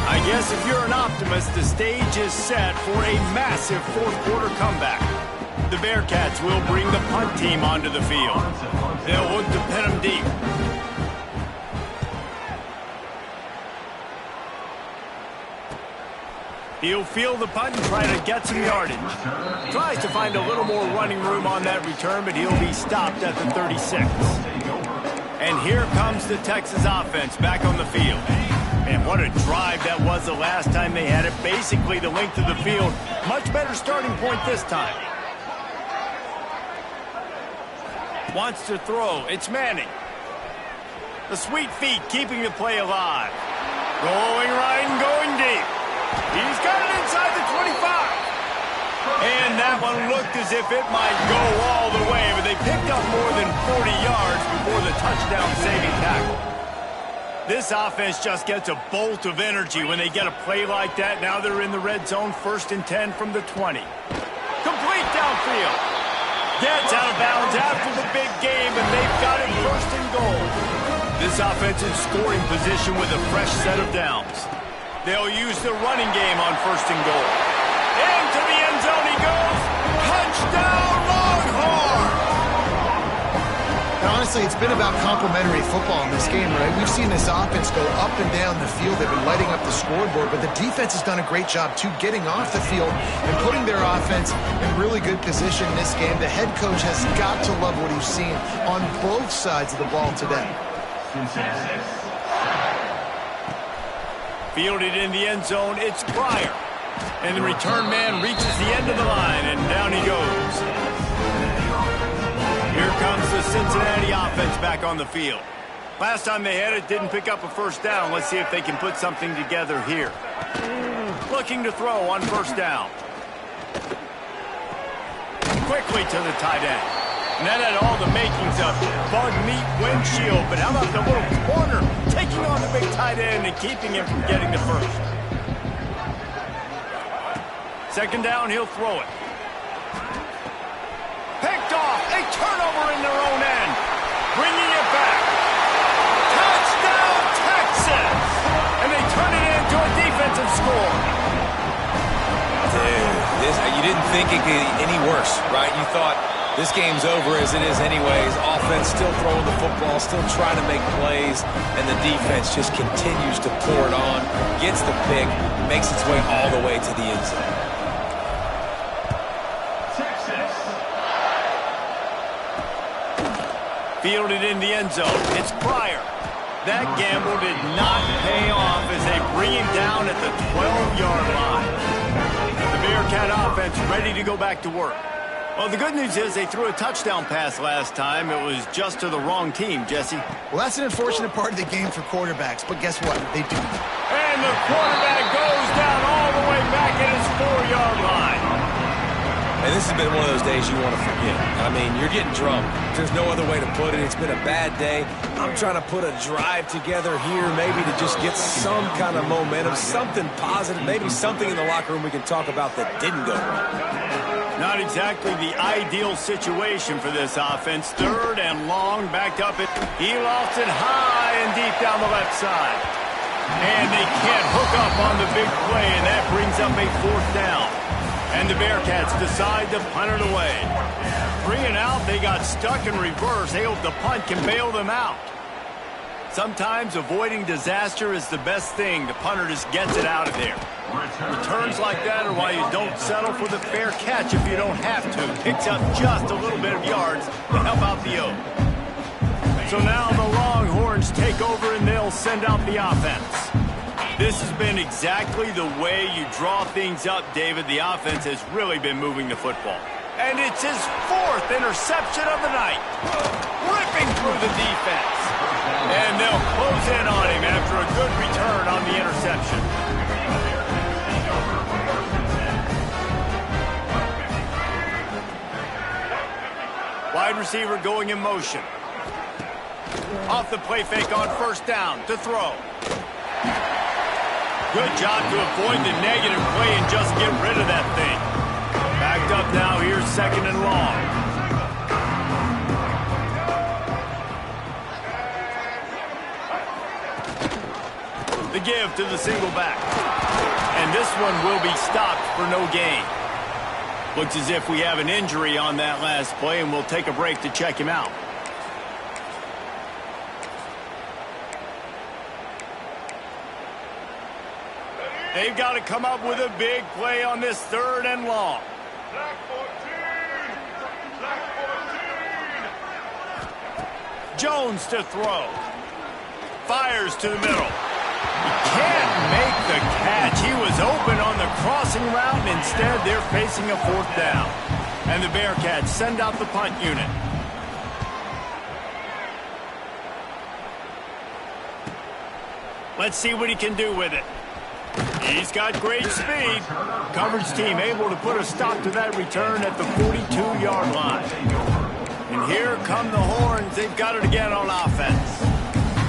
I guess if you're an optimist, the stage is set for a massive 4th quarter comeback. The Bearcats will bring the punt team onto the field. They'll look to pin them deep. He'll field the punt and try to get some yardage. Tries to find a little more running room on that return, but he'll be stopped at the 36. And here comes the Texas offense back on the field. And what a drive that was the last time they had it. Basically the length of the field. Much better starting point this time. Wants to throw. It's Manning. The sweet feet keeping the play alive. Going right and going deep. He's got it inside the 25. And that one looked as if it might go all the way, but they picked up more than 40 yards before the touchdown-saving tackle. This offense just gets a bolt of energy when they get a play like that. Now they're in the red zone, 1st and 10 from the 20. Complete downfield. Gets out of bounds after the big game, and they've got it 1st and goal. This offense in scoring position with a fresh set of downs. They'll use the running game on 1st and goal. Into the end zone he goes. Touchdown, Longhorn! And honestly, it's been about complementary football in this game, right? We've seen this offense go up and down the field. They've been lighting up the scoreboard, but the defense has done a great job, too, getting off the field and putting their offense in really good position in this game. The head coach has got to love what he's seen on both sides of the ball today. Fielded in the end zone, it's Pryor. And the return man reaches the end of the line, and down he goes. Here comes the Cincinnati offense back on the field. Last time they had it, didn't pick up a 1st down. Let's see if they can put something together here. Looking to throw on 1st down. Quickly to the tight end. And that had all the makings of bug meat windshield. But how about the little corner taking on the big tight end and keeping him from getting the 1st? 2nd down, he'll throw it. Picked off. A turnover in their own end. Bringing it back. Touchdown, Texas! And they turn it into a defensive score. Dude, you didn't think it could get any worse, right? You thought this game's over as it is anyways. Offense still throwing the football, still trying to make plays, and the defense just continues to pour it on, gets the pick, makes its way all the way to the end zone. Fielded in the end zone. It's Pryor. That gamble did not pay off as they bring him down at the 12-yard line. The Bearcat offense ready to go back to work. Well, the good news is they threw a touchdown pass last time. It was just to the wrong team, Jesse. Well, that's an unfortunate part of the game for quarterbacks, but guess what? They do. And the quarterback goes down all the way back at his 4-yard line. And this has been one of those days you want to forget. I mean, you're getting drunk. There's no other way to put it. It's been a bad day. I'm trying to put a drive together here, maybe to just get some kind of momentum, something positive, maybe something in the locker room we can talk about that didn't go wrong. Not exactly the ideal situation for this offense. Third and long, backed up. He lost it high and deep down the left side. And they can't hook up on the big play, and that brings up a fourth down. And the Bearcats decide to punt it away. 3 and out, they got stuck in reverse. They hope the punt can bail them out. Sometimes avoiding disaster is the best thing. The punter just gets it out of there. Returns like that are why you don't settle for the fair catch if you don't have to. Picks up just a little bit of yards to help out the Oak. So now the Longhorns take over and they'll send out the offense. This has been exactly the way you draw things up, David. The offense has really been moving the football. And it's his 4th interception of the night. Ripping through the defense. And they'll close in on him after a good return on the interception. Wide receiver going in motion. Off the play fake on first down to throw. Good job to avoid the negative play and just get rid of that thing. Backed up now, here's 2nd and long. The give to the single back. And this one will be stopped for no gain. Looks as if we have an injury on that last play, and we'll take a break to check him out. They've got to come up with a big play on this 3rd and long. Jones to throw. Fires to the middle. He can't make the catch. He was open on the crossing route, and instead they're facing a 4th down. And the Bearcats send out the punt unit. Let's see what he can do with it. He's got great speed. Coverage team able to put a stop to that return at the 42-yard line. And here come the Horns. They've got it again on offense.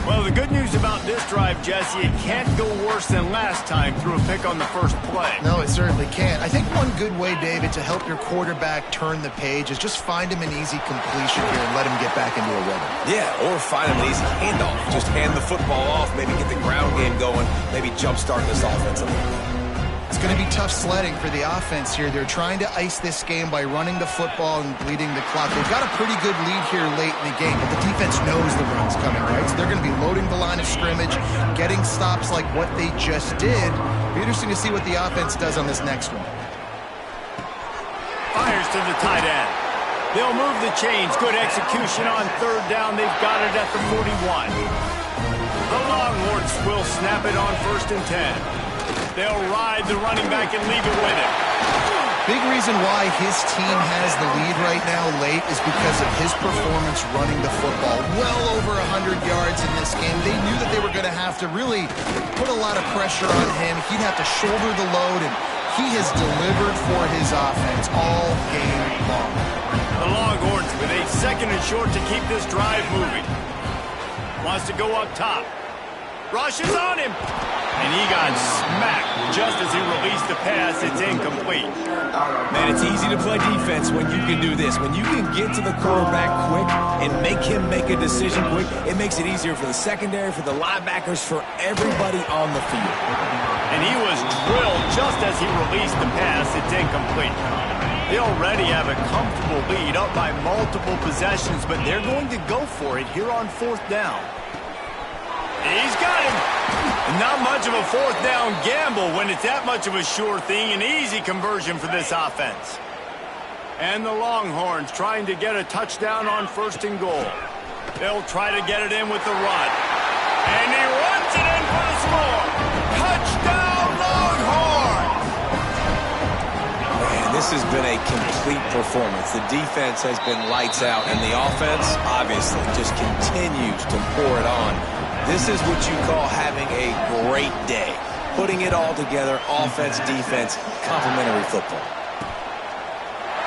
Well, the good news about this drive, Jesse, it can't go worse than last time through a pick on the first play. No, it certainly can't. I think one good way, David, to help your quarterback turn the page is just find him an easy completion here and let him get back into a rhythm. Yeah, or find him an easy handoff. Just hand the football off, maybe get the ground game going, maybe jumpstart this offense a little bit. It's going to be tough sledding for the offense here. They're trying to ice this game by running the football and bleeding the clock. They've got a pretty good lead here late in the game, but the defense knows the run's coming, right? So they're going to be loading the line of scrimmage, getting stops like what they just did. It'll be interesting to see what the offense does on this next one. Fires to the tight end. They'll move the chains. Good execution on 3rd down. They've got it at the 41. The Longhorns will snap it on 1st and 10. They'll ride the running back and leave it with him. Big reason why his team has the lead right now late is because of his performance running the football. Well over 100 yards in this game. They knew that they were going to have to really put a lot of pressure on him. He'd have to shoulder the load, and he has delivered for his offense all game long. The Longhorns with a 2nd and short to keep this drive moving. Wants to go up top. Rushes on him. And he got smacked just as he released the pass. It's incomplete. Man, it's easy to play defense when you can do this. When you can get to the quarterback quick and make him make a decision quick, it makes it easier for the secondary, for the linebackers, for everybody on the field. And he was drilled just as he released the pass. It's incomplete. They already have a comfortable lead up by multiple possessions, but they're going to go for it here on 4th down. He's got him. Not much of a 4th down gamble when it's that much of a sure thing. An easy conversion for this offense. And the Longhorns trying to get a touchdown on 1st and goal. They'll try to get it in with the run. And he runs it in for the score. Touchdown, Longhorns! Man, this has been a complete performance. The defense has been lights out, and the offense, obviously, just continues to pour it on. This is what you call having a great day. Putting it all together, offense, defense, complimentary football.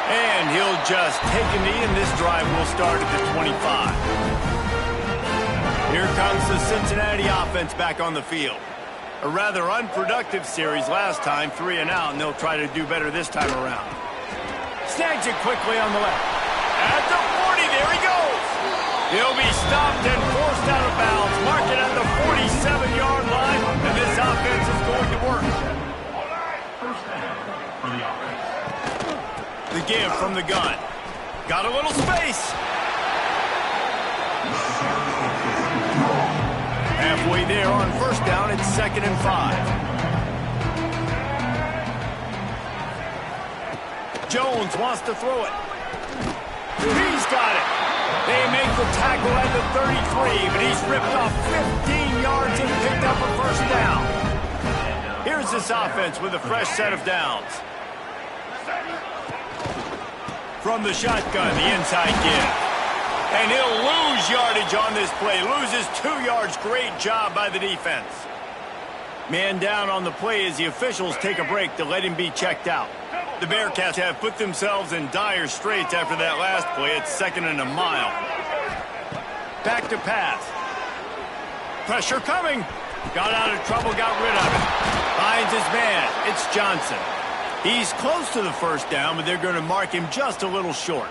And he'll just take a knee, and this drive will start at the 25. Here comes the Cincinnati offense back on the field. A rather unproductive series last time, 3 and out, and they'll try to do better this time around. Snags it quickly on the left. At the 40, there he goes. He'll be stopped and forced out of bounds. Mark it at the 47-yard line, and this offense is going to work. First down for the offense. The give from the gun. Got a little space. Halfway there on first down, it's 2nd and 5. Jones wants to throw it. He's got it. They make the tackle at the 33, but he's ripped off 15 yards and picked up a first down. Here's this offense with a fresh set of downs. From the shotgun, the inside give. And he'll lose yardage on this play. Loses 2 yards. Great job by the defense. Man down on the play as the officials take a break to let him be checked out. The Bearcats have put themselves in dire straits after that last play. It's 2nd and a mile. Back to pass. Pressure coming. Got out of trouble, got rid of it. Finds his man. It's Johnson. He's close to the first down, but they're going to mark him just a little short.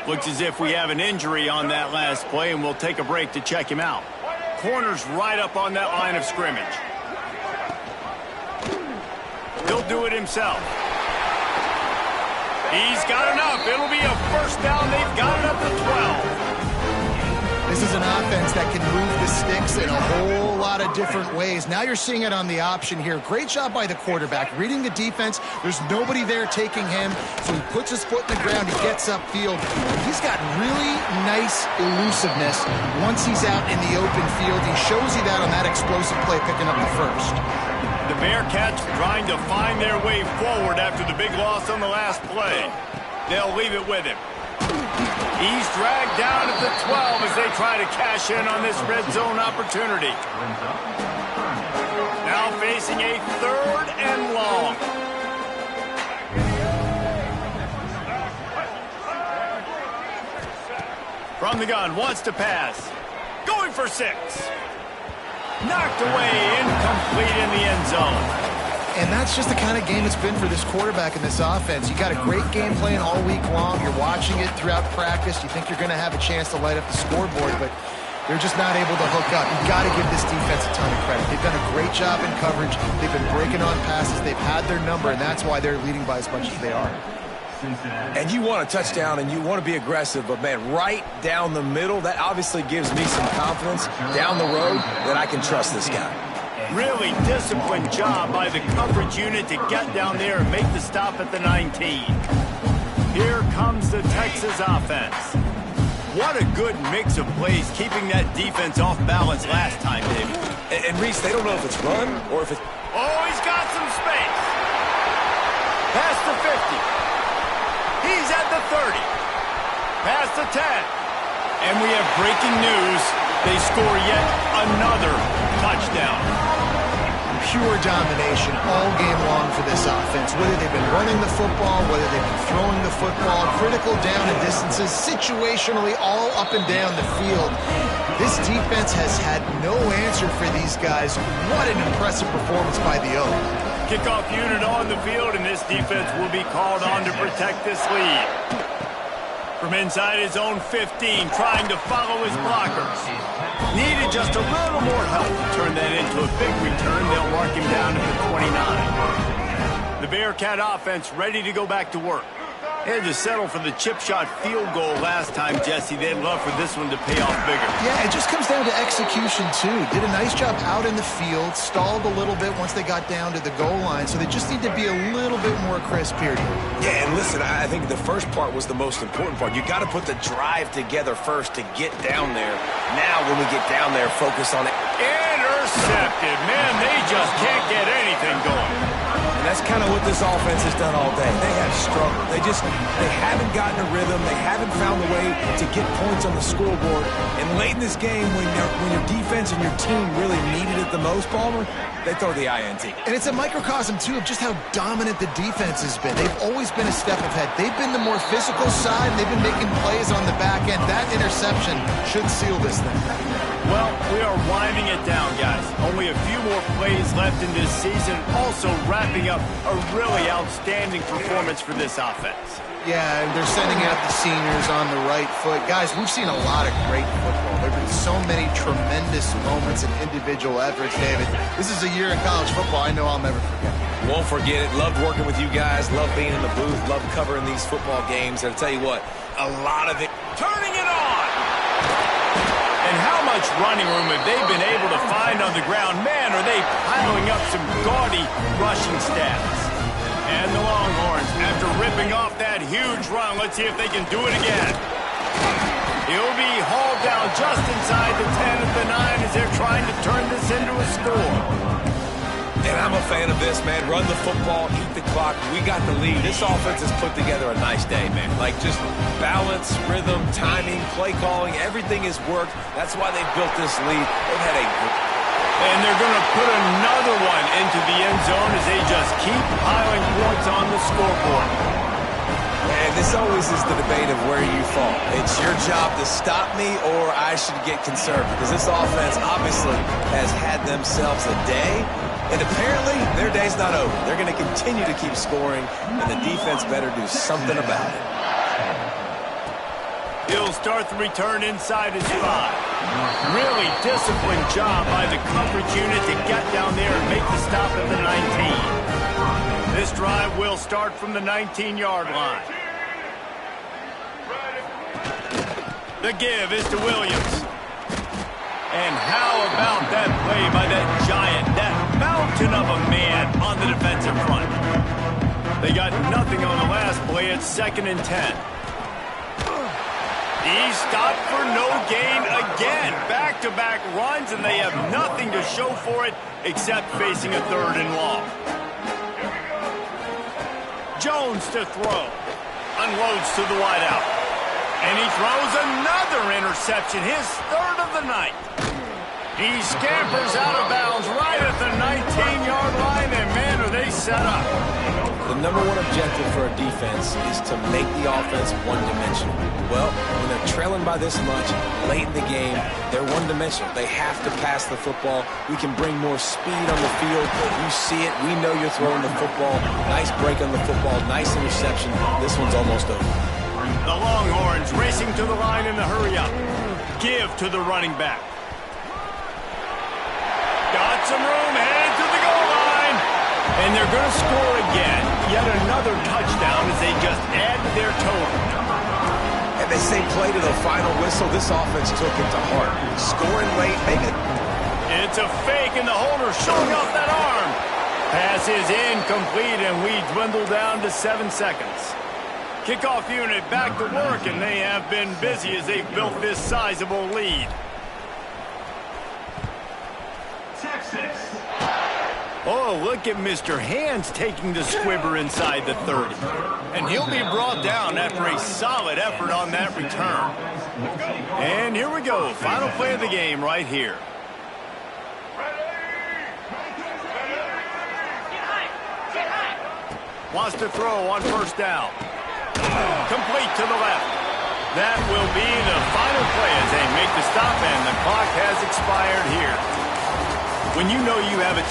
Looks as if we have an injury on that last play, and we'll take a break to check him out. Corner's right up on that line of scrimmage. He'll do it himself. He's got enough. It'll be a first down. They've got it up to 12. This is an offense that can move the sticks in a whole lot of different ways. Now you're seeing it on the option here. Great job by the quarterback. Reading the defense. There's nobody there taking him, so he puts his foot in the ground. He gets upfield. He's got really nice elusiveness once he's out in the open field. He shows you that on that explosive play picking up the first. The Bearcats trying to find their way forward after the big loss on the last play. They'll leave it with him. He's dragged down at the 12 as they try to cash in on this red zone opportunity. Now facing a 3rd and long. From the gun, wants to pass. Going for 6. Knocked away, incomplete in the end zone. And that's just the kind of game it's been for this quarterback in this offense. You got a great game plan all week long. You're watching it throughout practice. You think you're going to have a chance to light up the scoreboard, but they're just not able to hook up. You've got to give this defense a ton of credit. They've done a great job in coverage. They've been breaking on passes. They've had their number, and that's why they're leading by as much as they are. And you want a touchdown and you want to be aggressive, but man, right down the middle, that obviously gives me some confidence down the road that I can trust this guy. Really disciplined job by the coverage unit to get down there and make the stop at the 19. Here comes the Texas offense. What a good mix of plays, keeping that defense off balance last time, David. And Reese, they don't know if it's run or if it's... Oh, he's got some space. Past the 50. He's at the 30. Past the 10. And we have breaking news. They score yet another touchdown. Pure domination all game long for this offense. Whether they've been running the football, whether they've been throwing the football, critical down and distances, situationally all up and down the field. This defense has had no answer for these guys. What an impressive performance by the Oak. Kickoff unit on the field, and this defense will be called on to protect this lead. From inside his own 15, trying to follow his blockers. Needed just a little more help to turn that into a big return. They'll mark him down at the 29. The Bearcat offense ready to go back to work. They had to settle for the chip shot field goal last time, Jesse. They'd love for this one to pay off bigger. Yeah, it just comes down to execution, too. Did a nice job out in the field, stalled a little bit once they got down to the goal line, so they just need to be a little bit more crisp here. Yeah, and listen, I think the first part was the most important part. You got to put the drive together first to get down there. Now, when we get down there, focus on it. Intercepted. Man, they just can't get anything going. And that's kind of what this offense has done all day. They have struggled. They haven't gotten a rhythm. They haven't found a way to get points on the scoreboard. And late in this game, when your defense and your team really needed it the most, Palmer, they throw the INT. And it's a microcosm, too, of just how dominant the defense has been. They've always been a step ahead. They've been the more physical side. They've been making plays on the back end. That interception should seal this thing. Well, we are winding it down, guys. Only a few more plays left in this season. Also wrapping up a really outstanding performance for this offense. Yeah, and they're sending out the seniors on the right foot. Guys, we've seen a lot of great football. There have been so many tremendous moments and individual efforts, David. This is a year in college football I know I'll never forget. Won't forget it. Loved working with you guys. Loved being in the booth. Loved covering these football games. And I'll tell you what, a lot of it. Turning it on! And how much running room have they been able to find on the ground? Man, are they piling up some gaudy rushing stats. And the Longhorns, after ripping off that huge run, let's see if they can do it again. He'll be hauled down just inside the 10 at the 9 as they're trying to turn this into a score. And I'm a fan of this, man. Run the football, eat the clock. We got the lead. This offense has put together a nice day, man. Like just balance, rhythm, timing, play calling, everything has worked. That's why they've built this lead. They've had a... And they're going to put another one into the end zone as they just keep piling points on the scoreboard. And this always is the debate of where you fall. It's your job to stop me or I should get conserved because this offense obviously has had themselves a day. And apparently, their day's not over. They're going to continue to keep scoring, and the defense better do something about it. He'll start the return inside his 5. Really disciplined job by the coverage unit to get down there and make the stop at the 19. This drive will start from the 19-yard line. The give is to Williams. And how about that play by that giant, that mountain of a man on the defensive front? They got nothing on the last play. It's 2nd and 10. He stopped for no gain again. Back-to-back runs, and they have nothing to show for it except facing a 3rd and long. Jones to throw. Unloads to the wideout. And he throws another interception, his 3rd of the night. He scampers out of bounds right at the 19-yard line, and man, are they set up. The number one objective for a defense is to make the offense one-dimensional. Well, when they're trailing by this much late in the game, they're one-dimensional. They have to pass the football. We can bring more speed on the field. You see it. We know you're throwing the football. Nice break on the football. Nice interception. This one's almost over. The Longhorns racing to the line in the hurry-up. Give to the running back. Got some room, headed to the goal line. And they're going to score again. Yet another touchdown as they just add to their total. And they say play to the final whistle. This offense took it to heart. Scoring late, make it. It's a fake, and the holder showing off that arm. Pass is incomplete, and we dwindle down to 7 seconds. Kickoff unit back to work, and they have been busy as they've built this sizable lead. Texas. Oh, look at Mr. Hands taking the squibber inside the 30. And he'll be brought down after a solid effort on that return. And here we go. Final play of the game right here. Wants to throw on 1st down. Complete to the left. That will be the final play as they make the stop, and the clock has expired here. When you know you have it.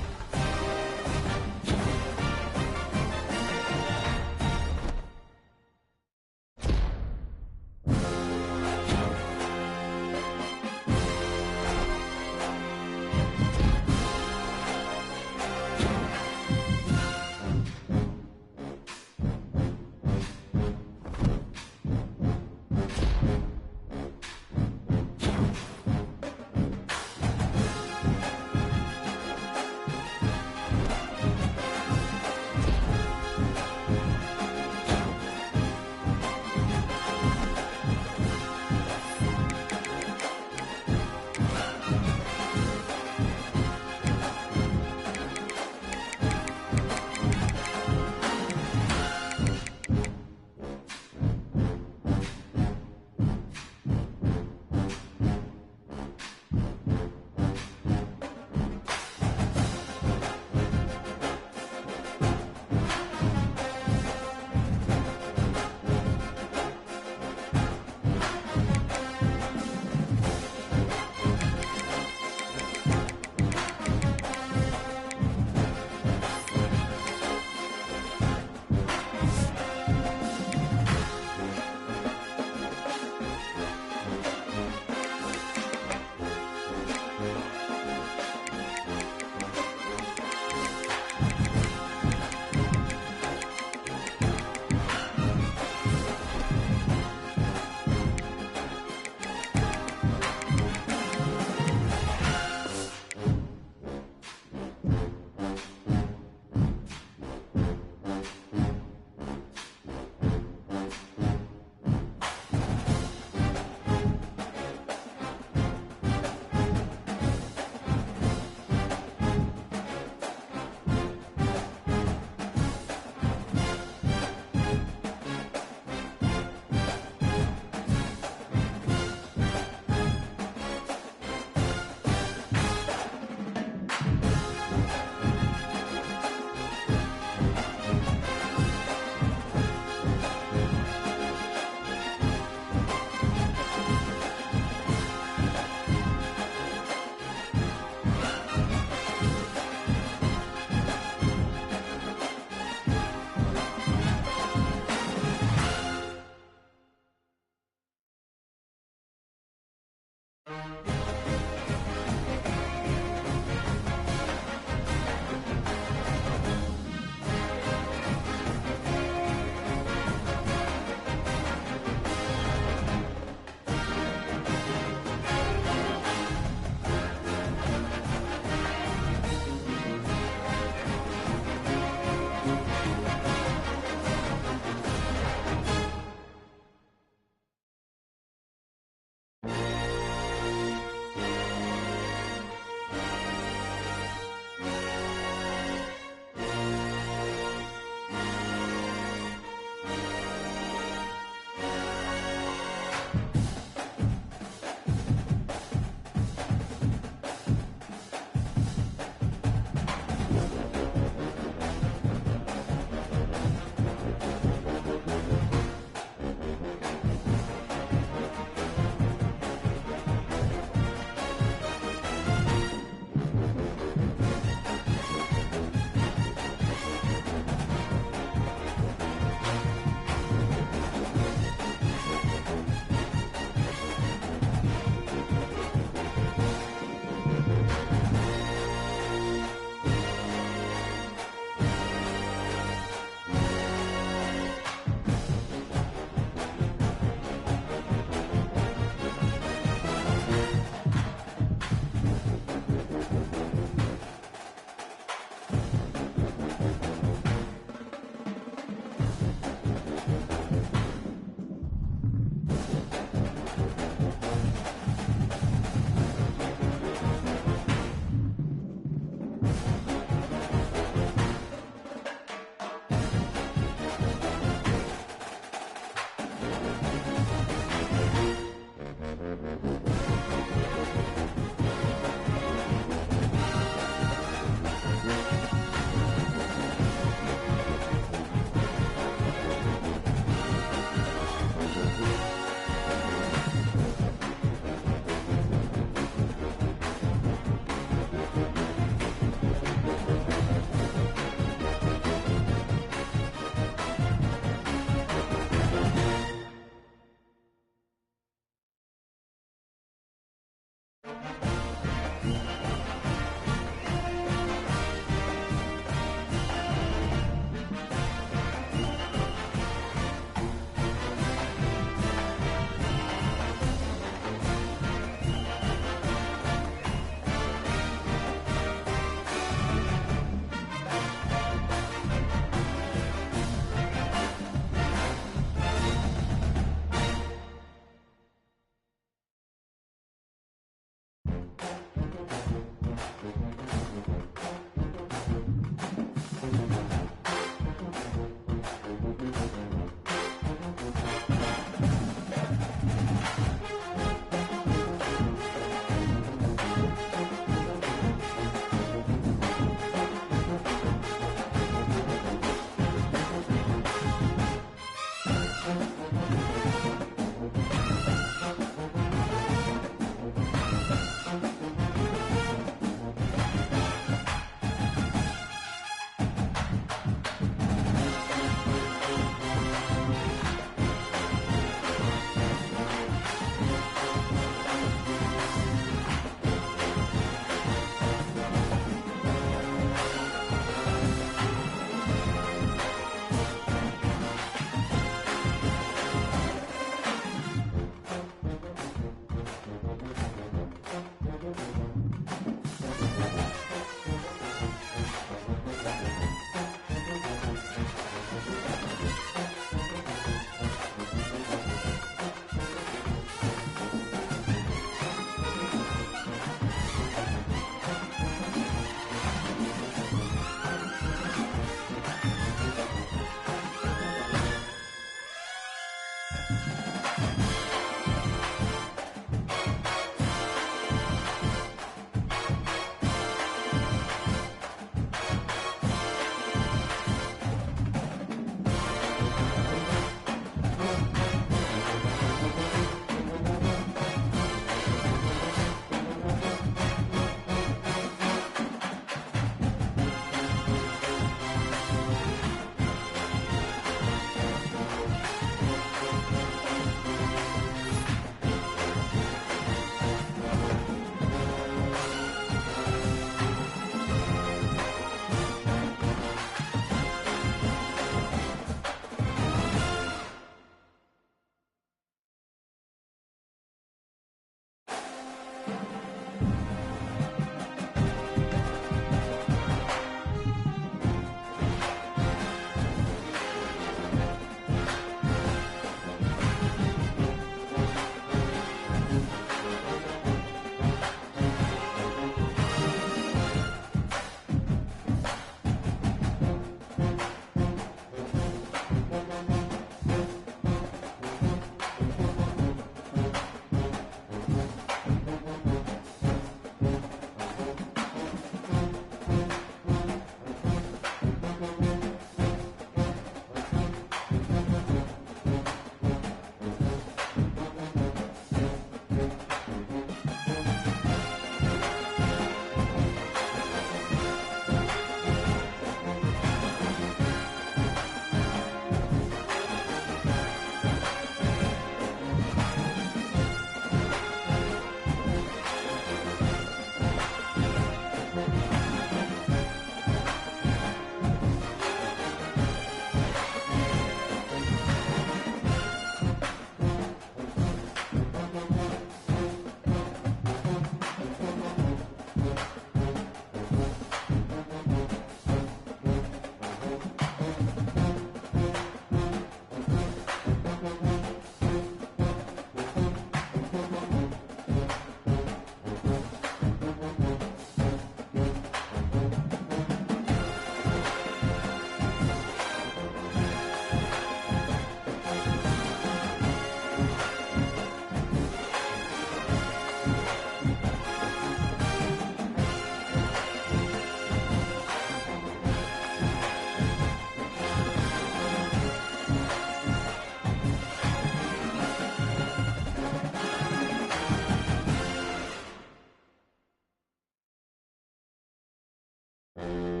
it.